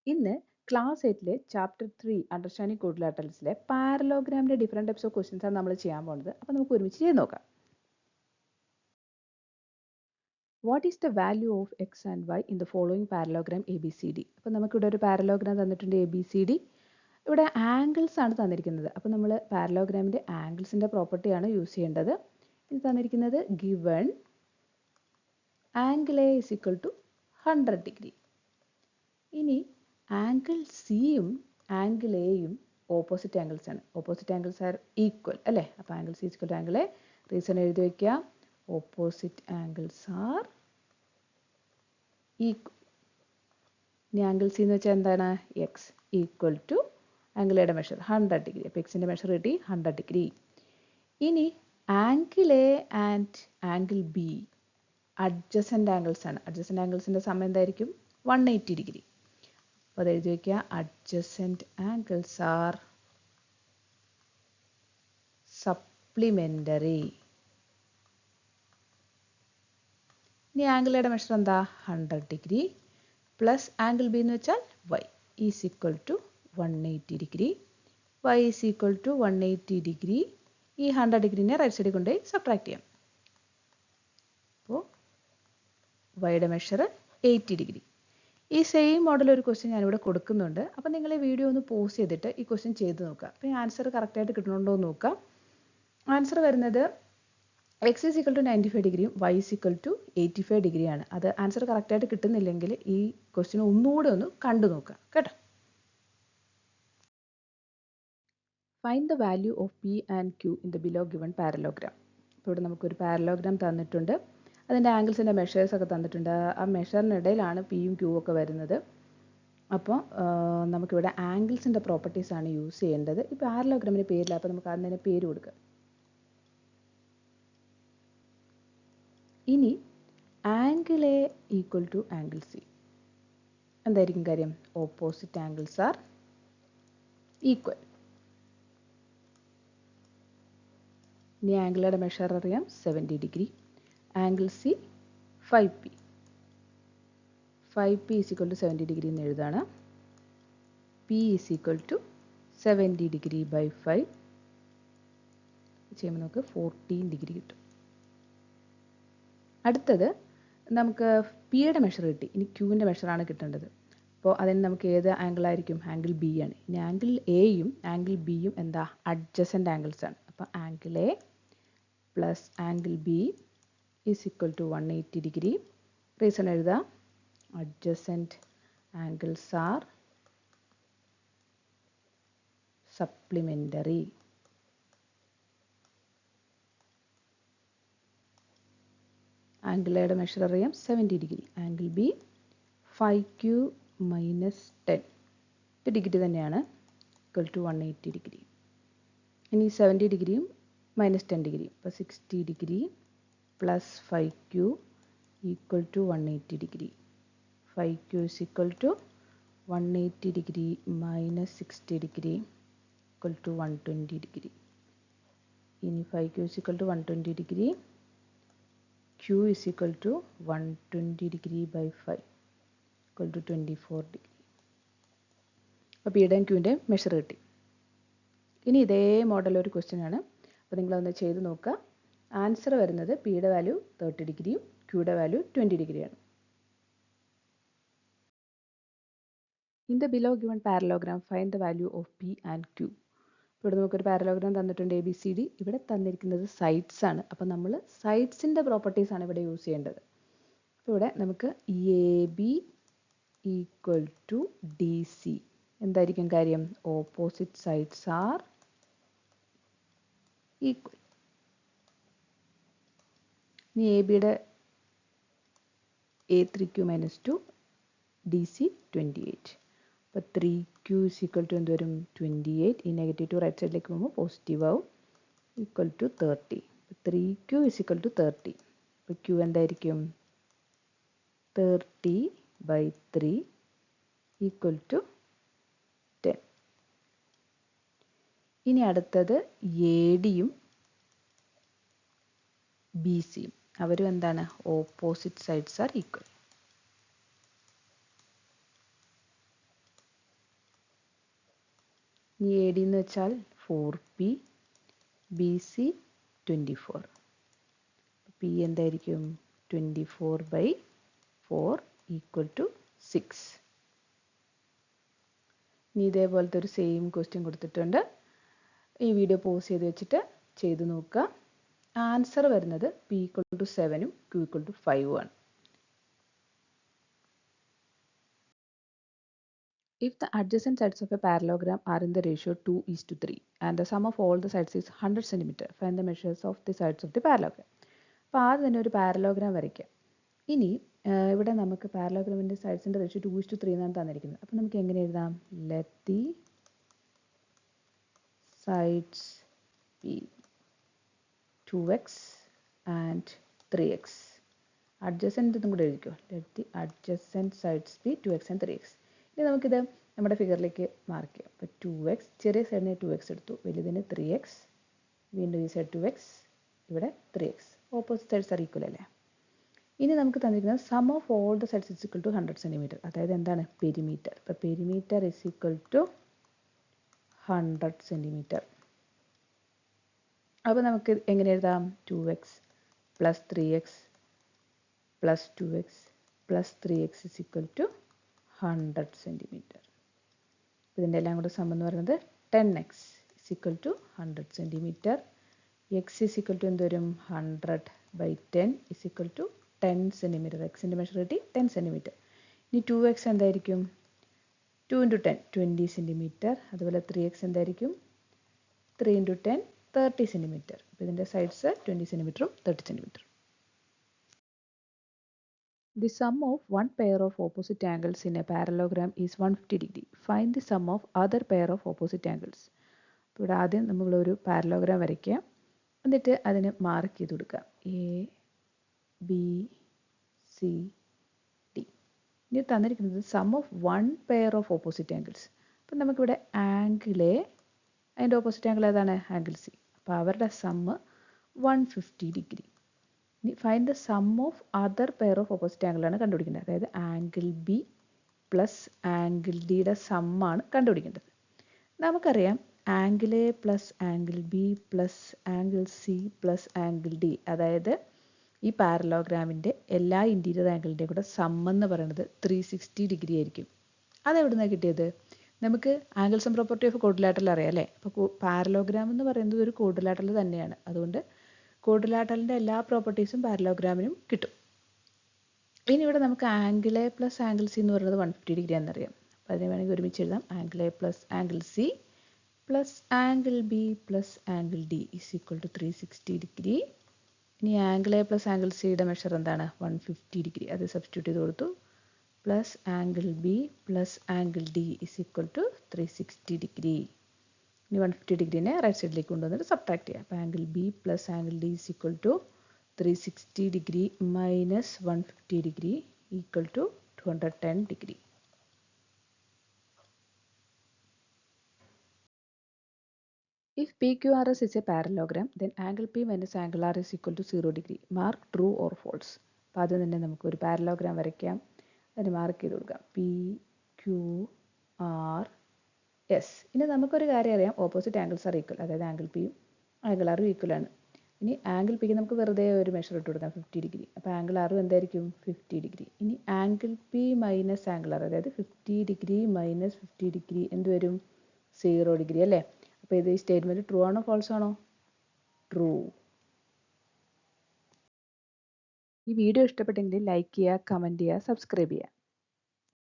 ഇന്ന് class 8 chapter 3 understanding ക്വാഡ്രിലാറ്ററൽസിലെ പാരലോഗ്രാമിന്റെ ഡിഫറെന്റ് ടൈപ്സ് ഓഫ് ക്വസ്റ്റ്യൻസ് ആണ് നമ്മൾ ചെയ്യാൻ പോകുന്നത്. അപ്പോൾ നമുക്ക് ഒരുമിച്ച് ചെയ്ത് നോക്കാം. What is the value of X and Y in the following parallelogram A B C D? അപ്പോൾ നമുക്കിവിടെ ഒരു പാരലോഗ്രാം തന്നിട്ടുണ്ട് എ ബി സി ഡി. ഇവിടെ ആംഗിൾസ് ആണ് തന്നിരിക്കുന്നത്. അപ്പോൾ നമ്മൾ പാരലോഗ്രാമിന്റെ ആംഗിൾസിന്റെ പ്രോപ്പർട്ടിയാണ് യൂസ് ചെയ്യേണ്ടത്. ഇത് തന്നിരിക്കുന്നത് given angle A is equal to 100 degree. ഇനി ആംഗിൾ സിയും ആംഗിൾ എയും ഓപ്പോസിറ്റ് ആംഗിൾസ് ആണ്. ഓപ്പോസിറ്റ് ആംഗിൾസ് ആർ ഈക്വൽ അല്ലേ? അപ്പോൾ angle C equal to angle A. Reason എഴുതി വയ്ക്കുക. Opposite angles are equal. ഇനി ആംഗിൾ സി എന്ന് വെച്ചാൽ എന്താണ്? എക്സ് ഈക്വൽ ടു ആംഗിൾ എയുടെ മെഷർ 100 ഡിഗ്രി. അപ്പോൾ എക്സിൻ്റെ മെഷർ കിട്ടി 100 ഡിഗ്രി. ഇനി angle A and angle B adjacent angles ആണ്. അഡ്ജസൻ്റ് ആംഗിൾസിൻ്റെ സമയം എന്തായിരിക്കും? 180 ഡിഗ്രി. അപ്പോൾ അത് എഴുതി വയ്ക്കുക. Adjacent angles are supplementary. ഇനി ആംഗിളുടെ മെഷർ എന്താ? 100 ഡിഗ്രി പ്ലസ് ആംഗിൾ ബി എന്ന് വെച്ചാൽ Y is equal to 180 degree. Y is equal to 180 degree. ഈ 100 ഡിഗ്രീനെ റൈറ്റ് സൈഡിൽ കൊണ്ടുപോയി സബ്ട്രാക്ട് ചെയ്യാം. അപ്പോൾ വൈയുടെ മെഷർ 80 ഡിഗ്രി. ഈ സെയിം മോഡൽ ഒരു ക്വസ്റ്റ്യൻ ഞാനിവിടെ കൊടുക്കുന്നുണ്ട്. അപ്പോൾ നിങ്ങൾ ഈ വീഡിയോ ഒന്ന് പോസ് ചെയ്തിട്ട് ഈ ക്വസ്റ്റ്യൻ ചെയ്ത് നോക്കുക. അപ്പോൾ ഈ ആൻസർ കറക്റ്റായിട്ട് കിട്ടുന്നുണ്ടോ എന്ന് നോക്കാം. ആൻസർ വരുന്നത് എക്സ് ഈസ് ഈക്വൽ ടു 95 ഡിഗ്രിയും വൈ ഈസ് ഈക്വൽ ടു 85 ഡിഗ്രിയാണ്. അത് ആൻസർ കറക്റ്റായിട്ട് കിട്ടുന്നില്ലെങ്കിൽ ഈ ക്വസ്റ്റ്യൻ ഒന്നുകൂടെ ഒന്ന് കണ്ടു നോക്കുക കേട്ടോ. Find the value of P and Q in the below given parallelogram. ഇപ്പോൾ ഇവിടെ നമുക്കൊരു പാരലോഗ്രാം തന്നിട്ടുണ്ട്. അതിൻ്റെ ആംഗിൾസിൻ്റെ മെഷേഴ്സ് ഒക്കെ തന്നിട്ടുണ്ട്. ആ മെഷറിനിടയിലാണ് പിയും ക്യൂ ഒക്കെ വരുന്നത്. അപ്പോൾ നമുക്കിവിടെ ആംഗിൾസിൻ്റെ പ്രോപ്പർട്ടീസാണ് യൂസ് ചെയ്യേണ്ടത്. ഈ പാരലോഗ്രാമിൻ്റെ പേരില്ല. അപ്പോൾ നമുക്ക് അതിന് തന്നെ പേര് കൊടുക്കുക. ഇനി angle A equal to angle C എന്തായിരിക്കും കാര്യം? Opposite angles are equal. ഇനി ആംഗിളുടെ മെഷർ അറിയാം 70 degree. Angle C 5p. 5p is equal to 70 degree എന്ന് എഴുതാണ്. p is equal to 70 degree by 5 ചെയ്യുമ്പോൾ നമുക്ക് 14 ഡിഗ്രി കിട്ടും. അടുത്തത് നമുക്ക് പിയുടെ മെഷർ കിട്ടി. ഇനി ക്യൂവിൻ്റെ മെഷറാണ് കിട്ടേണ്ടത്. അപ്പോൾ അതിന് നമുക്ക് ഏത് ആംഗിൾ ആയിരിക്കും? ആംഗിൾ ബി ആണ്. ഇനി ആംഗിൾ എയും ആംഗിൾ ബിയും എന്താ? അഡ്ജസൻ്റ് ആംഗിൾസ് ആണ്. അപ്പോൾ angle A plus angle B is equal to 180 degree. Reason എഴുതാം. Adjacent angles are supplementary. Angle എയുടെ മെഷർ അറിയാം 70 degree. Angle B 5q minus 10 ഇത് ഡിഗ്രി തന്നെയാണ്. Equal to 180 degree. ഇനി 70 ഡിഗ്രിയും മൈനസ് 10 ഡിഗ്രി. അപ്പോൾ 60 degree plus 5q equal to 180 degree. 5q is equal to 180 degree minus 60 degree equal to 120 degree. ഇനി 5q is equal to 120 degree. q is equal to 120 degree by 5 equal to 24 degree. അപ്പോൾ പിയുടെയും ക്യൂവിൻ്റെയും measure കിട്ടി. ഇനി ഇതേ model ഒരു question ആണ്. അപ്പോൾ നിങ്ങളതൊന്ന് ചെയ്ത് നോക്കുക. ആൻസർ വരുന്നത് പിയുടെ വാല്യൂ 30 ഡിഗ്രിയും ക്യൂയുടെ വാല്യൂ 20 ഡിഗ്രിയാണ്. In the below given parallelogram find the value of P and Q. ഇവിടെ നമുക്കൊരു പാരലോഗ്രാം തന്നിട്ടുണ്ട് എ ബി സി ഡി. ഇവിടെ തന്നിരിക്കുന്നത് സൈഡ്സ് ആണ്. അപ്പോൾ നമ്മൾ സൈഡ്സിൻ്റെ പ്രോപ്പർട്ടീസ് ആണ് ഇവിടെ യൂസ് ചെയ്യേണ്ടത്. അപ്പോൾ ഇവിടെ നമുക്ക് A B equal to D C എന്തായിരിക്കും കാര്യം? Opposite sides are equal. ഇനി എ ബിയുടെ A3Q മൈനസ് 2 ഡി സി 28. അപ്പോൾ 3q ഇസ് ഈക്വൽ ടു എന്ത് വരും? 28. ഈ നെഗറ്റീവ് ടു റൈറ്റ് സൈഡിലേക്ക് പോകുമ്പോൾ പോസിറ്റീവ് ആവും. Equal to 30. 3q is equal to 30. അപ്പോൾ q എന്തായിരിക്കും? 30 ബൈ 3 ഈക്വൽ ടു 10. ഇനി അടുത്തത് എ ഡിയും ബി സിയും അവരും എന്താണ്? Opposite sides are equal. ഇനി എ ഡി എന്ന് വെച്ചാൽ 4P, ബി സി 24. പി എന്തായിരിക്കും? 24/4 = 6. ഇനി ഇതേപോലത്തെ ഒരു സെയിം ക്വസ്റ്റ്യൻ കൊടുത്തിട്ടുണ്ട്. ഈ വീഡിയോ പോസ് ചെയ്ത് വെച്ചിട്ട് ചെയ്ത് നോക്കുക. ആൻസർ വരുന്നത് P = 7ഉം Q = 5ഉം ആണ്. If the adjacent sides of a parallelogram are in the ratio 2:3 and the sum of all the sides is 100 cm, find the measures of the sides of the parallelogram. അപ്പോൾ ആദ്യം തന്നെ ഒരു parallelogram വരയ്ക്കാം. ഇനി ഇവിടെ നമുക്ക് പാരലോഗ്രാമിൻ്റെ സൈഡ്സിൻ്റെ ratio 2:3 എന്നാണ് തന്നിരിക്കുന്നത്. അപ്പോൾ നമുക്ക് എങ്ങനെ എഴുതാം? Let the sides be 2x and 3x. adjacent എന്നും കൂടെ എഴുതിക്കോ. let the adjacent sides be 2x and 3x. ഇനി നമുക്കിത് നമ്മുടെ ഫിഗറിലേക്ക് മാർക്ക് ചെയ്യാം. അപ്പോൾ 2x, ചെറിയ സൈഡിന് 2x എടുത്തു, വലുതിന് 3x, വീണ്ടും ഈ സൈഡ് 2x, ഇവിടെ 3x. Opposite sides are equal അല്ലേ? ഇനി നമുക്ക് തന്നിരിക്കുന്നത് sum of all the sides is equal to 100 cm. അതായത് എന്താണ്? പെരിമീറ്റർ. അപ്പോൾ perimeter is equal to 100 cm. അപ്പോൾ നമുക്ക് എങ്ങനെ എഴുതാം? 2x + 3x + 2x + 3x is equal to 100 cm. ഇതിൻ്റെ എല്ലാം കൂടെ സം എന്ന് പറയുന്നത് 10x is equal to 100 cm. x is equal to എന്ത് വരും? 100/10 is equal to 10 cm. എക്സിൻ്റെ മെഷർ കിട്ടി 10 cm. ഇനി 2x എന്തായിരിക്കും? 2 × 10 20 cm. അതുപോലെ 3x എന്തായിരിക്കും? 3 × 10 30 cm. അപ്പോൾ ഇതിൻ്റെ സൈഡ്സ് 20 cm ഉം 30 cm. The sum of one pair of opposite angles in a parallelogram is 150 degree. Find the sum of other pair of opposite angles. അപ്പോൾ ഇവിടെ ആദ്യം നമ്മളൊരു പാരലോഗ്രാം വരയ്ക്കുക. എന്നിട്ട് അതിന് മാർക്ക് ചെയ്ത് കൊടുക്കുക. A, B, C, D. ഇനി തന്നിരിക്കുന്നത് sum of one pair of opposite angles. അപ്പം നമുക്കിവിടെ ആംഗിൾ എ, അതിൻ്റെ ഓപ്പോസിറ്റ് ആംഗിൾ ഏതാണ്? Angle C. അപ്പോൾ അവരുടെ സമ്മ് 150 ഡിഗ്രി. ഇനി find the sum of other pair of opposite ആംഗിളാണ് കണ്ടുപിടിക്കേണ്ടത്. അതായത് ആംഗിൾ ബി പ്ലസ് ആംഗിൾ ഡിയുടെ സമ്മാണ് കണ്ടുപിടിക്കേണ്ടത്. നമുക്കറിയാം angle A plus angle B plus angle C plus angle D, അതായത് ഈ പാരലോഗ്രാമിൻ്റെ എല്ലാ ഇൻറ്റീരിയർ ആംഗിളിൻ്റെയും കൂടെ സം എന്ന് പറയുന്നത് 360 ഡിഗ്രി ആയിരിക്കും. അതെവിടെ നിന്നാണ് കിട്ടിയത്? നമുക്ക് angles and property of quadrilateral അറിയാം അല്ലേ? അപ്പോൾ പാരലോഗ്രാം എന്ന് പറയുന്നത് ഒരു ക്വാഡ്രിലാറ്ററൽ തന്നെയാണ്. അതുകൊണ്ട് ക്വാഡ്രിലാറ്ററലിൻ്റെ എല്ലാ പ്രോപ്പർട്ടീസും പാരലോഗ്രാമിനും കിട്ടും. ഇനി ഇവിടെ നമുക്ക് angle A plus angle C എന്ന് പറയുന്നത് 150 ഡിഗ്രി ആണെന്നറിയാം. അപ്പോൾ അതിനെ വേണമെങ്കിൽ ഒരുമിച്ച് എഴുതാം. Angle A plus angle C plus angle B plus angle D is equal to 360 degree. ഇനി ആംഗിൾ എ പ്ലസ് ആംഗിൾ സിയുടെ മെഷർ എന്താണ്? 150 ഡിഗ്രി. അത് സബ്സ്റ്റിറ്റ്യൂട്ട് ചെയ്ത് കൊടുത്തു. Plus angle B plus angle D is equal to 360 degree. ഇനി 150 ഡിഗ്രീനെ right സൈഡിലേക്ക് കൊണ്ടുവന്നിട്ട് സബ്ട്രാക്ട് ചെയ്യാം. അപ്പോൾ angle B plus angle D is equal to 360 degree minus 150 degree equal to 210 degree. If PQRS is a parallelogram, then angle P minus angle R is equal to 0 degree. Mark true or false. അപ്പോൾ ആദ്യം തന്നെ നമുക്ക് ഒരു parallelogram വരയ്ക്കാം. അതിന് mark ചെയ്ത് കൊടുക്കാം. PQRS. ഇനി നമുക്കൊരു കാര്യം അറിയാം, ഓപ്പോസിറ്റ് ആംഗിൾസ് ആർ ഈക്വൽ. അതായത് ആംഗിൾ പിയും ആംഗിൾ ആറും ഈക്വൽ ആണ്. ഇനി ആംഗിൾ പിക്ക് നമുക്ക് വെറുതെ ഒരു മെഷർ ഇട്ട് കൊടുക്കാം, 50 ഡിഗ്രി. അപ്പോൾ ആംഗിൾ ആറും എന്തായിരിക്കും? 50 ഡിഗ്രി. ഇനി angle P minus angle R, അതായത് 50 ഡിഗ്രി മൈനസ് 50 ഡിഗ്രി എന്ത് വരും? 0 ഡിഗ്രി അല്ലേ? അപ്പോൾ ഇത് ഈ സ്റ്റേറ്റ്മെൻറ്റ് ട്രൂ ആണോ ഫോൾസ് ആണോ? ട്രൂ. ഈ വീഡിയോ ഇഷ്ടപ്പെട്ടെങ്കിൽ ലൈക്ക് ചെയ്യുക, കമൻറ്റ് ചെയ്യുക, സബ്സ്ക്രൈബ് ചെയ്യുക.